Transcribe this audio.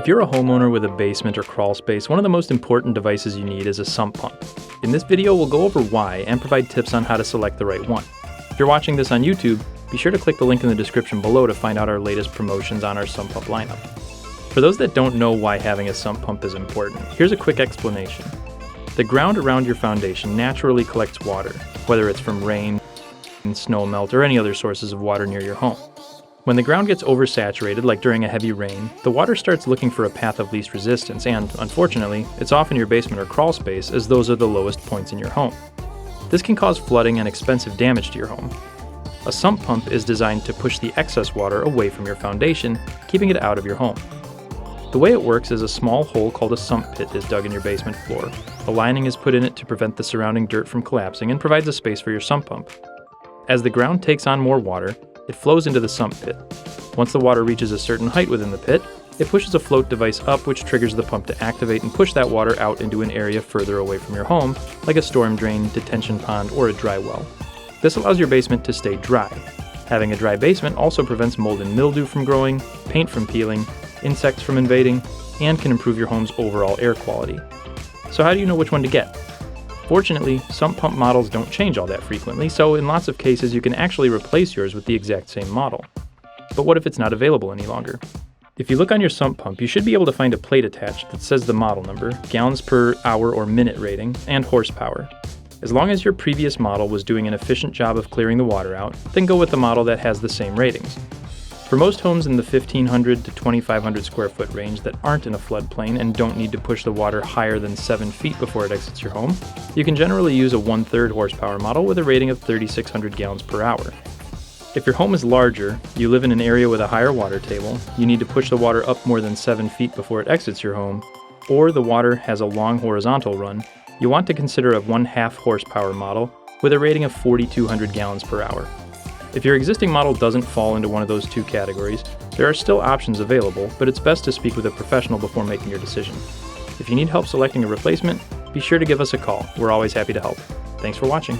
If you're a homeowner with a basement or crawl space, one of the most important devices you need is a sump pump. In this video, we'll go over why and provide tips on how to select the right one. If you're watching this on YouTube, be sure to click the link in the description below to find out our latest promotions on our sump pump lineup. For those that don't know why having a sump pump is important, here's a quick explanation. The ground around your foundation naturally collects water, whether it's from rain, snow melt, or any other sources of water near your home. When the ground gets oversaturated, like during a heavy rain, the water starts looking for a path of least resistance, and, unfortunately, it's often your basement or crawl space, as those are the lowest points in your home. This can cause flooding and expensive damage to your home. A sump pump is designed to push the excess water away from your foundation, keeping it out of your home. The way it works is a small hole called a sump pit is dug in your basement floor. A lining is put in it to prevent the surrounding dirt from collapsing and provides a space for your sump pump. As the ground takes on more water, it flows into the sump pit. Once the water reaches a certain height within the pit, it pushes a float device up which triggers the pump to activate and push that water out into an area further away from your home, like a storm drain, detention pond, or a dry well. This allows your basement to stay dry. Having a dry basement also prevents mold and mildew from growing, paint from peeling, insects from invading, and can improve your home's overall air quality. So how do you know which one to get? Fortunately, sump pump models don't change all that frequently, so in lots of cases you can actually replace yours with the exact same model. But what if it's not available any longer? If you look on your sump pump, you should be able to find a plate attached that says the model number, gallons per hour or minute rating, and horsepower. As long as your previous model was doing an efficient job of clearing the water out, then go with the model that has the same ratings. For most homes in the 1,500 to 2,500 square foot range that aren't in a floodplain and don't need to push the water higher than 7 feet before it exits your home, you can generally use a 1/3 horsepower model with a rating of 3,600 gallons per hour. If your home is larger, you live in an area with a higher water table, you need to push the water up more than 7 feet before it exits your home, or the water has a long horizontal run, you want to consider a 1/2 horsepower model with a rating of 4,200 gallons per hour. If your existing model doesn't fall into one of those two categories, there are still options available, but it's best to speak with a professional before making your decision. If you need help selecting a replacement, be sure to give us a call. We're always happy to help. Thanks for watching.